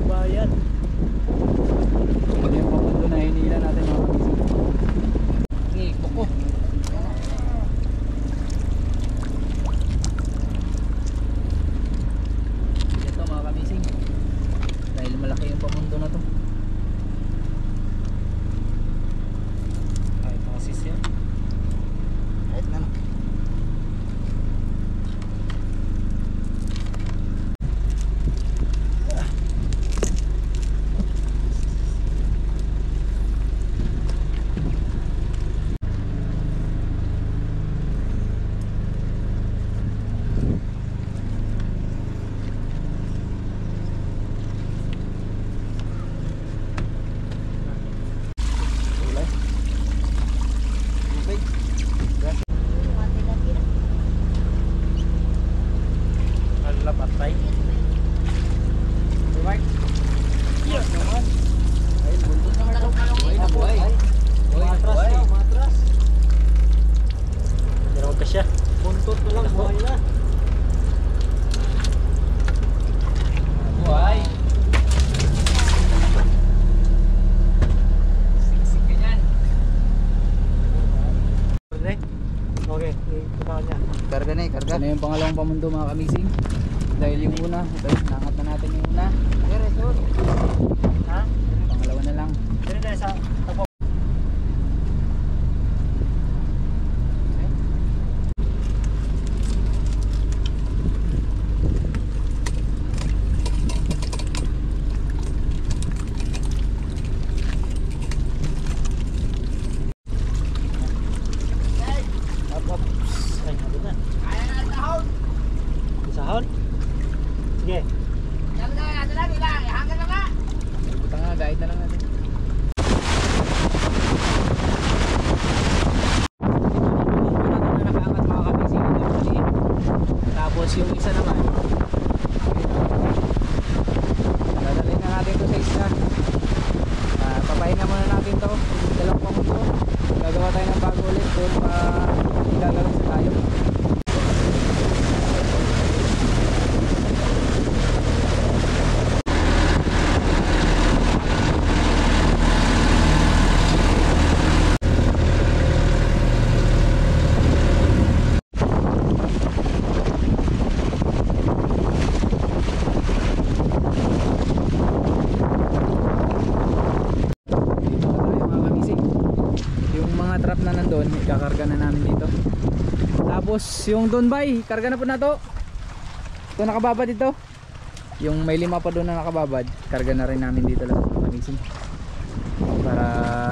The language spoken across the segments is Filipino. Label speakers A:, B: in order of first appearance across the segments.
A: bayad.
B: Pag yung pamundo na hinila natin mga kamising. Okay, buko. Ito mga kamising. Dahil malaki yung pamundo na to.
A: Kahit nakasis yan.
B: Kahit na.
A: Patay.
B: Mark.
A: Yes naman.
B: Ay, buntot na ito. Buhay na buhay.
A: Matras. Matras. Hindi na magkasya. Buntot na lang. Buhay na.
B: Buhay. Siksik ka yan.
A: Okay, ikaw niya.
B: Karga na eh, karga. Ito na yung pangalawang pamundo mga kamising. Dahil yung una, ito, nangat na natin yung una.
A: Ha?
B: Pangalawa na lang.
A: Dito tayo sa tapo. Up. Ay, habit na.
C: Kaya na ang sahod.
A: Sahod? Sige.
C: Yan na, yan na, nila. Hanggang na nga.
B: Buta nga, guide na lang natin. Nakaangat mga kamising. Tapos yung isa naman, dadalhin na natin ito sa isa. Papahinga muna natin ito. Dalawang pamundo. Gagawa tayo ng bago ulit doon pa gagawin sa tayo. Trap na nandun, ikakarga na namin dito. Tapos yung doon bay, karga na po na to. Ito nakababad dito. Yung may 5 pa doon na nakababad, karga na rin namin dito lang pag-ising. Para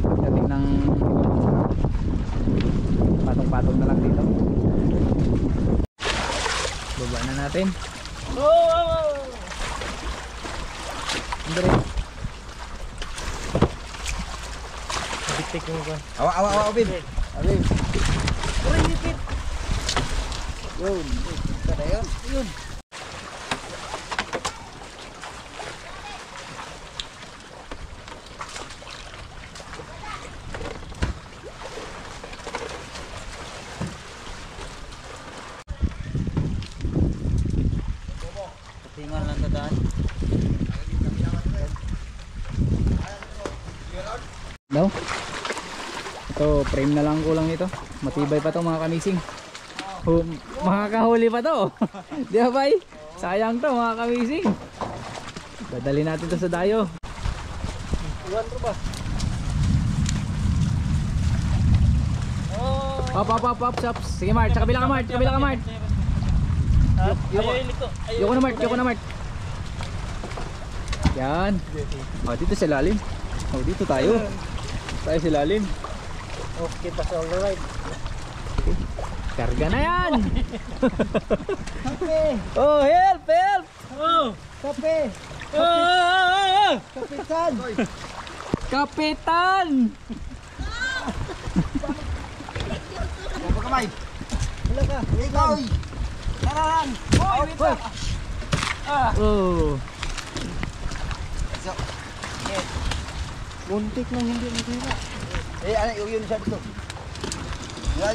B: pagdating ng patong-patong na lang dito. Baba na natin. Andre.
A: Bitik mo ba?
B: Awa, Bin. Abin.
A: Uray, hipit.
B: Yun. Kada yun. Yun.
A: Tingnan lang dadaan.
B: No? Ito, frame na lang kulang nito. Matibay pa to mga kamising. Makakahuli pa to. Di ba bay? Sayang to mga kamising. Dadali natin to sa dayo.
A: Iwan ko ba?
B: Pop, chops. Sige Mart, sa kabila ka Mart, kabila ka Mart. Yoko na Mart. Yan. Dito sa lalim. Dito tayo. Tayo sa lalim.
A: Okay, pass all the right.
B: Karga na yan.
A: Kape!
B: Oh, help!
A: Kape! Kapitan!
B: Kapitan!
C: Huwag kamay.
A: Wala ka!
C: Ikaw. Tarahan. Hoy, wait lang.
B: Oh.
A: Muntik nang hindi matira.
C: Ano yun siya dito. Yan.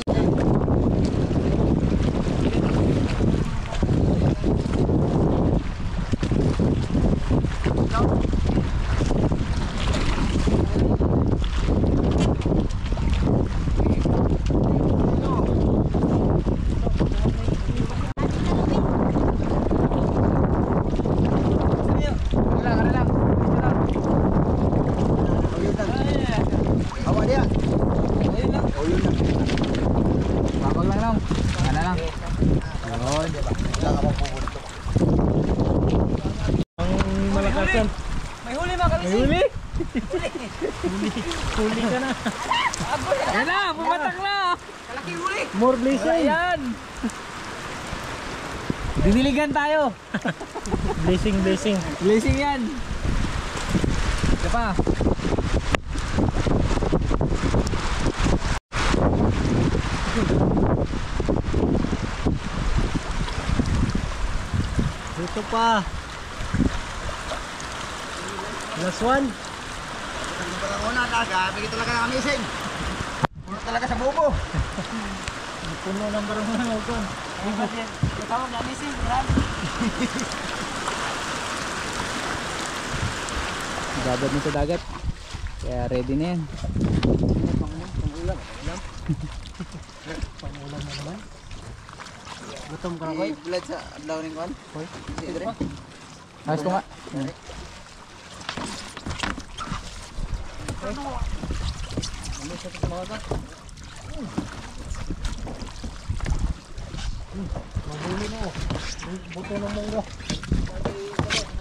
B: Yun.
C: Wala ka mapupulot.
A: Ang malakasan.
B: May huli mga
A: May huli? Huli ka na.
B: Yan na, pumatak na.
A: More blessing.
B: Ayan. Diniligan tayo.
A: Blessing, blessing.
B: Blessing yan. Ito pa.
A: Dito pa. Last one.
C: Parang una talaga, bigyan talaga ng amising. Puno talaga sa bubo.
A: Puno ng barang mga nalkon.
B: Tawag na missing. Babad na sa dagat. Kaya ready na yan.
A: Pangulam na naman. Gutom ka na ko.
C: Bulad sa adlaw ning kon.
A: Hoy.
B: Ayos ko nga.
A: Ano sa tumagat? Mahuli mo. Buto ng mangga.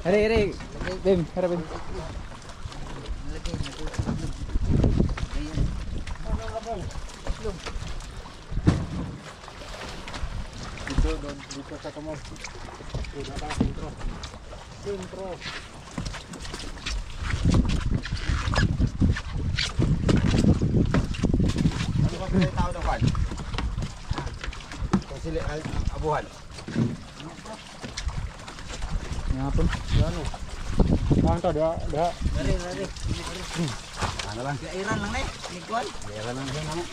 B: Hare. Bim, hara Bim.
A: Dito sa kamay. Dito ka, sentro. Sentro.
C: Ano ba pinay tao ng kon? Kung sila abuhan.
B: Nga po.
A: Ano? Ano to? Diha.
C: Dari. Ano lang? Iran lang na eh. Nikuan. Iran lang siya namo.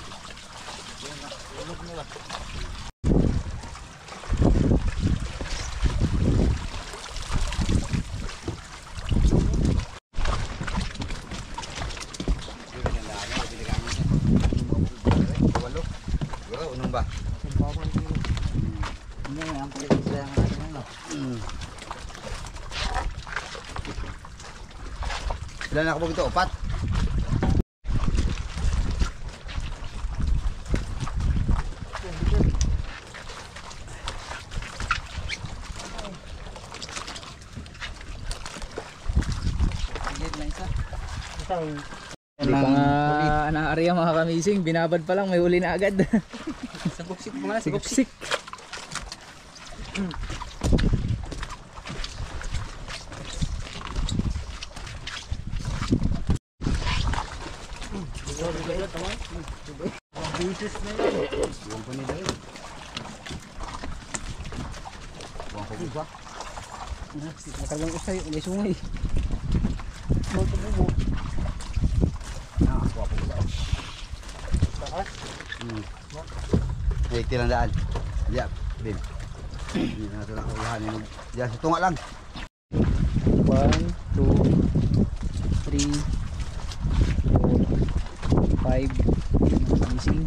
C: Unong ba? Hindi, ang pagkakasaya nga natin ano. Ilan na kapag ito? 4?
B: Hindi pa nga anaarya mga kamising. Binabad pa lang, may huli na agad.
C: Sabuksik mo nga,
B: Siksik.
A: Bisis na yun.
C: Buwan ko nila yun. Buwan ko ba?
B: Nakalang usay, may sungay.
C: Buwan ko ba?
A: Taas.
C: May tilandaan. Diyan, Bim. Hindi na ito lang uyahan. Diyan, sa tunga lang.
B: 1, 2, 3, 4, 5 kamising.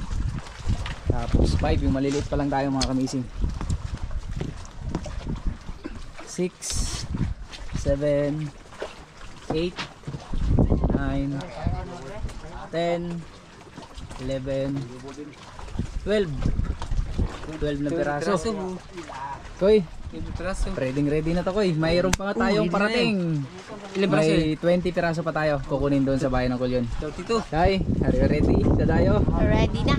B: Tapos 5 yung maliliit pa lang tayo mga kamising. 6, 7, 8, 9, 10, 11, 12 na piraso. Koy, ready na to Koy. Mayroon pa nga tayong parating. May 20 piraso pa tayo kukunin doon sa bayan ng Kulyon.
C: 32.
B: Kay, are you ready? Sa tayo.
D: Ready na.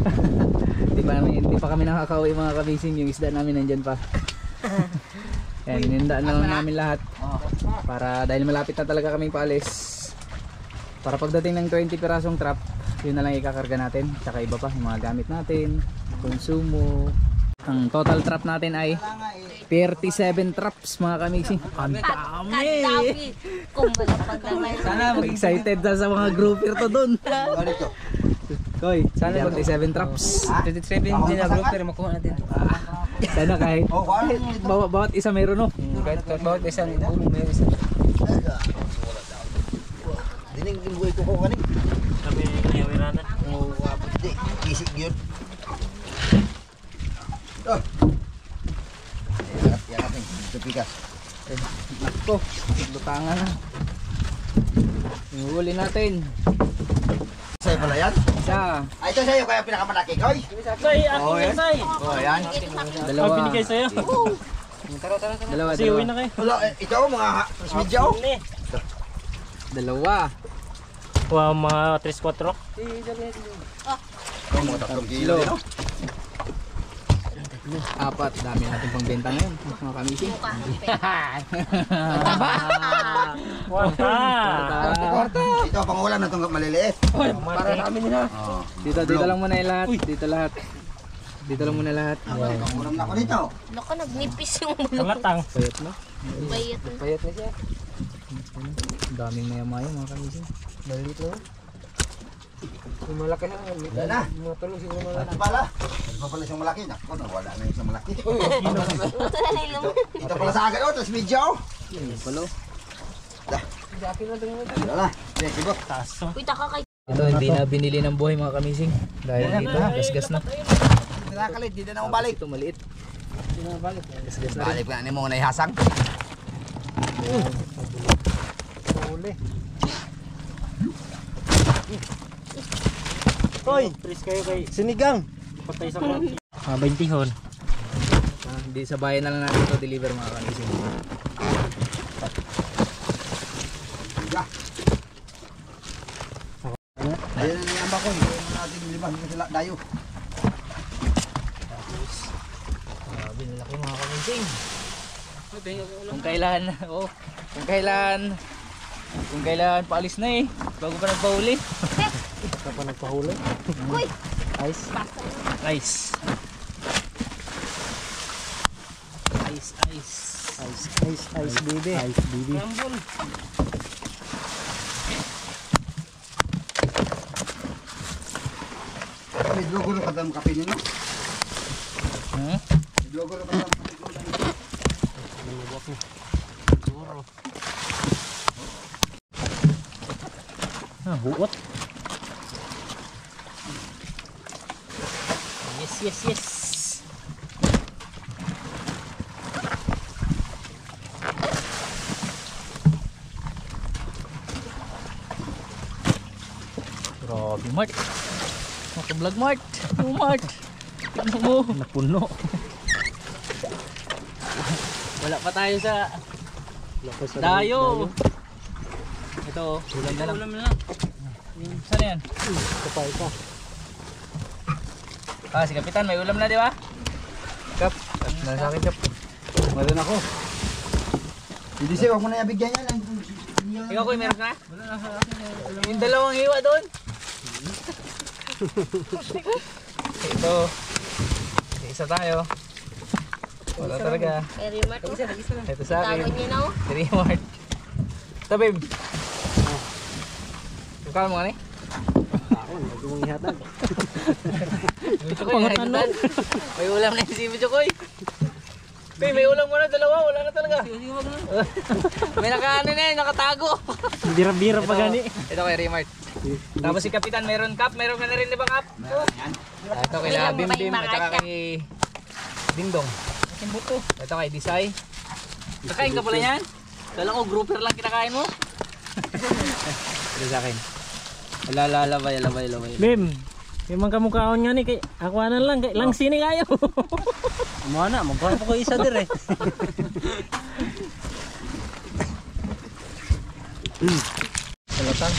B: Hindi pa kami nakakauwi mga kabising. Yung isda namin nandyan pa. Yan, inindaan na lang namin lahat. Para dahil malapit na talaga kaming paalis. Para pagdating ng 20 pirasong trap, yun na lang ikakarga natin. Tsaka iba pa, yung mga gamit natin, konsumo. Ang total trap natin ay 37 traps mga kamising. Ang dami!
D: Kadami. Kumbala pag naman.
B: Sana mag-excited na sa mga grouper to doon.
C: Ano ito?
B: Koy, sana 37 traps.
C: 37 din na grouper, makuha natin.
B: Sana kahit
C: Oh, ano?
B: bawat isa mayroon no.
C: Kahit bawat isa ng ulo, may isa. Dining buhay ko kanin.
A: Sabi niya wiranan.
C: Oh, di, isig yun. Oh. Yan natin, ito pikas.
B: Nako, lutangan na. Yung huli natin.
C: 7. pala yan.
B: Isa.
C: Ay, ito sa'yo kaya pinakamalaki, Koy.
A: Say, akin
C: Oh,
A: yan,
C: yan.
A: say.
C: Oh, yan.
B: Dalawa.
A: Binigay sa'yo.
B: Dalawa,
A: Kasi uwi na
B: dalawa.
A: kayo.
C: Wala, ito mga medyo.
B: Dalawa.
A: Wow, mga 3-4.
C: Oh, mga 3 kilo.
B: Kilo. Apat. Dami natin pang benta ngayon. Mga kamising.
A: Kwarta.
C: Ito, pangulam na itong maliliit.
A: Para sa amin nila.
C: Oh.
B: Dito lang muna yung lahat. Dito lahat. Dito lang muna lahat.
C: Pangulam na ako dito.
D: Naku, nagnipis yung bulok.
A: Pangatang.
B: Payat no?
D: Bayat.
B: Payat na siya. Ang daming mayamaya mga kamising. Malito. Yung malaki na.
C: Yan na.
B: Mga tulo siguro mga
C: Ito pala. Ito pala isang malaki. Naku, nawala na yung isang malaki.
D: Ito na nilong.
C: Ito pala sa akin, oh. Tapos medyo.
B: palo.
C: Wala na. Sige, kibo.
A: Taso.
D: Uy, taka kay.
B: Ito hindi na binili ng buhay mga kamising. Dahil dito, gasgas na.
C: Nakakalit, di na ako balik.
B: Ito maliit. Gasgas na rin.
C: Balik na ni mo na ihasang.
A: Hoy, please kayo kay Sinigang. Patay sa kwarta. 20 hon.
B: Hindi sa bayan na lang natin ito deliver mga kamising.
C: Ayun na niyamba ko. Hindi mo natin libas sila dayo.
B: Grabe na laki mga kamising. Kung kailan, oh, kung kailan paalis na eh. Bago pa nagpahuli.
A: Kapag nagpahuli.
D: Uy,
B: Ice. Ice. Ice, ice.
A: Ice, baby. Ice, baby.
C: May logo na kadam kape niyo, no?
B: Hmm?
C: May logo na kadam kape niyo.
A: Ah, buot. Yes, yes, yes.
B: Grabe, Mart. Naka-vlog, Mart. Oh, Mart. Tignan mo.
A: Napuno.
B: Wala pa tayo sa dayo. Ito, oh, ulam na lang. Ulam na lang. Saan yan?
A: Kapay ka.
B: Ah, si Kapitan, may ulam na, di ba? Kap, nasa akin, Kap.
C: Meron ako. Hindi siya, huwag mo na ibigyan yan.
B: Ikaw, Kuy, meron ka na? Yung dalawang hiwa doon. Ito. Isa tayo. Wala talaga.
D: kay Rimart.
B: Ito sa
D: Tago
B: akin.
D: niya na oh.
B: 3 Mart. Ito, babe. Bukal mo ka ni?
A: Ako, nagumang ihatag.
B: Medyo Koy, nakikita. May ulam na yung si Medyo Koy. Babe, may ulam mo na, dalawa. Wala na talaga. May nakaano na yun, nakatago.
A: Bira-bira pa gani.
B: Ito kay Rimart. Tapos si Kapitan, meron cup. Meron ka na rin, di ba, cup? Ito kay
D: Bilang
B: Bim Bim
D: may
B: at saka
D: makasya.
B: kay Dingdong. Ito kay Disay. Kakain ka pala yan? Kala ko grouper lang kinakain mo. Ito sa akin. Lalabay.
A: Bim, yung mga kamukhaon nga ni kay ako na lang kay lang sini kayo. Amo na, magkuha ko isa dire.
B: Salatan.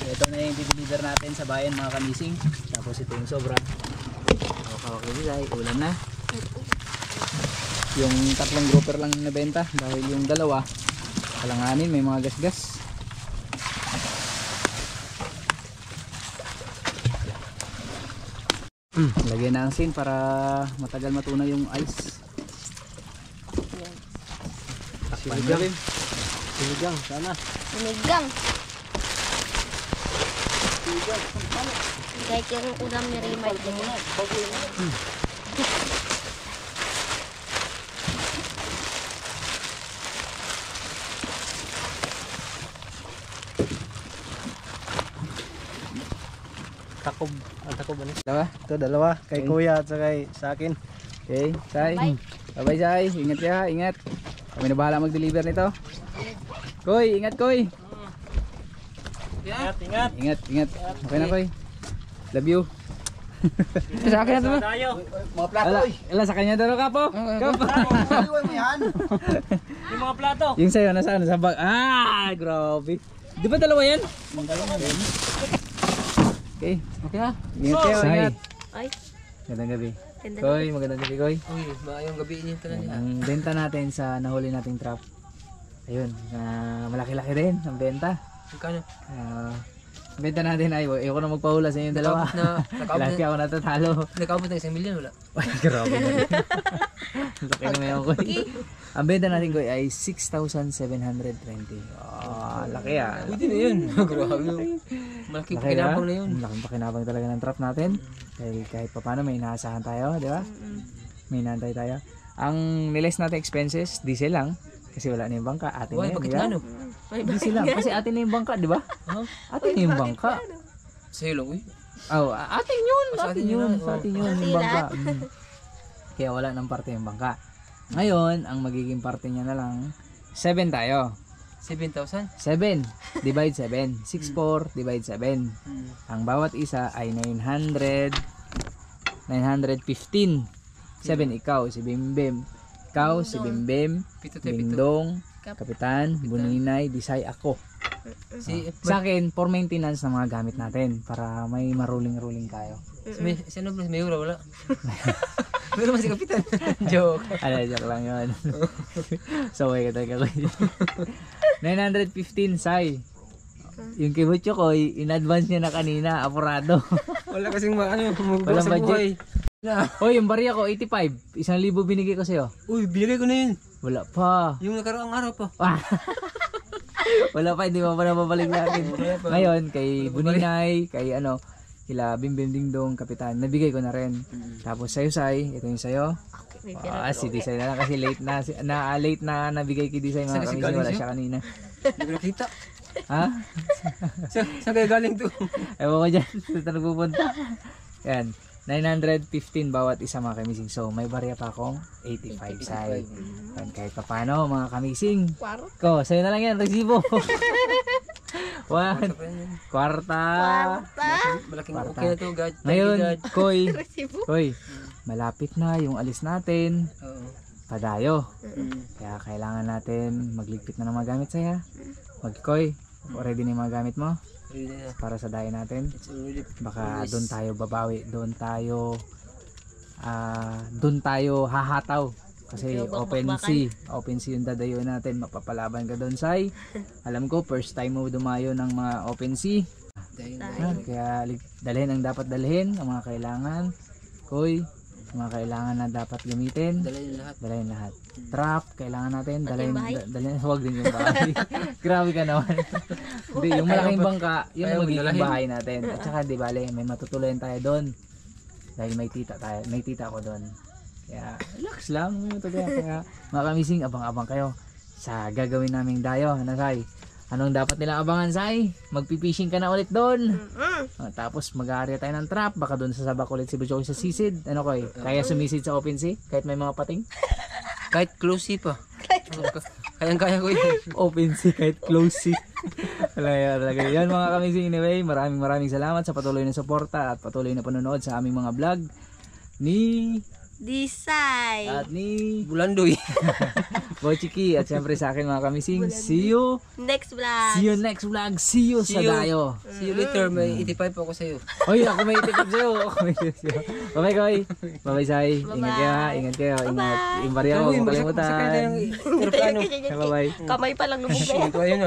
B: Ito na yung deliver natin sa bayan mga kamising. Tapos ito yung sobra. Okay, Disay. Ulam na. Yung 3 grouper lang nabenta dahil yung dalawa kalanganin, may mga gasgas. Lagyan na ang sin para matagal matunaw yung ice. Takpan na rin.
A: Sinigang sana.
D: Sinigang. Kahit yung ulam ni Rimart.
A: Takob. Ang takob ano?
B: Dalawa.
A: Ito dalawa kay
B: Okay.
A: kuya at kay sa akin.
B: Okay, Sai.
D: Bye.
B: Bye-bye, Sai. Ingat ka, ingat. Kami na bahala mag-deliver nito. Koy, ingat, Koy.
A: Ingat, ingat.
B: Ingat, ingat. Okay na, Koy. Love you. Sa akin na ito ba?
A: Tayo.
C: Mga plato
B: Ala,
C: oy.
B: ala sa kanya daw ka po. Kapo.
C: Iwan mo yan.
A: Yung mga plato.
B: Yung sa'yo, nasaan? Sa bag. Ah, grabe. Di ba dalawa yan? Okay.
C: Okay na.
B: Ingat kayo,
A: Say.
B: ingat.
D: Ay,
B: Magandang gabi.
D: ganda.
B: Koy, magandang gabi, Koy.
C: Uy, maayong gabi niyo talaga.
B: Ang benta natin sa nahuli nating trap. Ayun, malaki-laki din ang benta.
C: Magkano?
B: Benta natin ay, ayoko na magpahula sa inyong dalawa. Lagi ako natatalo.
C: Nakaabot na 1 million wala.
B: Ay, grabe na rin. Laki naman ako, Koy. Ang benta natin, Koy, ay 6,720. Laki ah.
C: Pwede na yun. Grabe. Malaking pakinabang na yun.
B: Malaking pakinabang talaga ng trap natin. Dahil kahit pa paano may inaasahan tayo, di ba? May inaantay tayo. Ang niles natin expenses, diesel lang. Kasi wala na yung bangka. Atin na
C: Uy,
B: yun,
C: bakit
B: di ba?
C: ano?
B: Diesel lang. Kasi atin na yung bangka, di ba? Atin na yung bangka.
C: Sa'yo lang, uy.
B: Oh, atin yun.
C: Sa
B: Atin
C: atin
B: yun.
C: yun,
B: Sa atin yun,
D: Atin
B: yung bangka.
D: lahat.
B: Kaya wala ng parte yung bangka. Ngayon, ang magiging parte niya na lang, 7 tayo.
C: 7,000?
B: 7. Divide 7. 6,4 divide 7. Ang bawat isa ay 915. 7 ikaw, si Bimbim. Ikaw, si Bimbim,
C: Pito tayo, pito.
B: Bindong, Kapitan, Buninay, Disay, ako.
C: Si,
B: Sa akin, for maintenance ng mga gamit natin para may maruling-ruling tayo.
C: si ano ba? May ura, wala. Meron man si Kapitan. Joke.
B: Joke lang yun. Saway ka talaga ko. 915, Sai. Yung kibutyo ko, in-advance niya na kanina, apurado.
C: Wala kasing ano,
B: Walang
C: sa buhay.
B: Hoy, yung bariya ko, 85. 1,000 binigay ko sa'yo.
C: Uy, binigay ko na yun.
B: Wala pa.
C: Yung nakaraang araw pa.
B: Wala pa, hindi mo pa nababalik natin. Ngayon, kay Buninay, kay kila Bimbim Dingdong, Kapitan, nabigay ko na rin. Tapos sa'yo, Sai, ito yung sa'yo. Si Disay na lang kasi late na nabigay kay Disay mga
C: Saan kasi
B: kamising, wala
C: galing
B: siya kanina.
C: Hindi ko nakita.
B: Ha?
C: Saan kaya galing to?
B: Ewan ko dyan, saan nagpupunta. Yan, 915 bawat isa mga kamising. So, may barya pa akong 85 Sai. Yan, kahit pa paano mga kamising. Ko, sa'yo na lang yan, resibo. Kwarta.
C: Malaking
B: Kwarta.
C: okay na to, God.
B: Ngayon, Koy,
D: Resibo.
B: malapit na yung alis natin.
C: Oo.
B: Padayo. Kaya kailangan natin magligpit na ng mga gamit sa'yo. Koy, ready na yung mga gamit mo
C: Ready na.
B: para sa dayo natin.
C: It's already.
B: Baka doon tayo babawi, doon tayo hahataw. Kasi open sea yung dadayo natin, mapapalaban ka doon, Sai. Alam ko, first time mo dumayo ng mga open sea. Kaya dalhin ang dapat dalhin, ang mga kailangan. Koy, ang mga kailangan na dapat gamitin. Dalhin lahat. Trap, kailangan natin. Dalhin, huwag din yung bahay. Grabe ka naman. Hindi, yung malaking bangka, yung
C: Ayaw,
B: magiging
C: dalahin.
B: bahay natin. At saka, di bale, may matutuluyan tayo doon. Dahil may tita ako doon. Kaya, relax lang. Kaya, mga kamising, abang-abang kayo sa gagawin naming dayo. Sai? Anong dapat nilang abangan, Sai? Magpipishing ka na ulit doon. Tapos mag-aarya tayo ng trap. Baka doon sa sabak ulit si Bujoy sa sisid. Ano Koy? Kaya sumisid sa open sea? Kahit may mga pating?
C: Kahit close pa. Kayang-kaya ko yun.
B: Open sea, kahit close sea. Talaga yan mga kamising. Anyway, maraming salamat sa patuloy na suporta at patuloy na panonood sa aming mga vlog ni
D: Disay.
B: at ni
C: Bulandoy.
B: Bochiki at syempre sa akin mga kamising. See you
D: Next vlog.
B: next vlog. See you sa
C: See you.
B: dayo.
C: See you later. May 85 pa ako sa'yo.
B: Hoy, ako may tipid sa'yo. Bye-bye, Koy. Bye-bye, Sai. Ingat kayo, ha. Ingat kayo. Ingat. Yung barya ko, huwag mo kalimutan.
C: Aeroplano.
B: Bye-bye.
D: Kamay pa lang lumubay.
C: Ito ayun,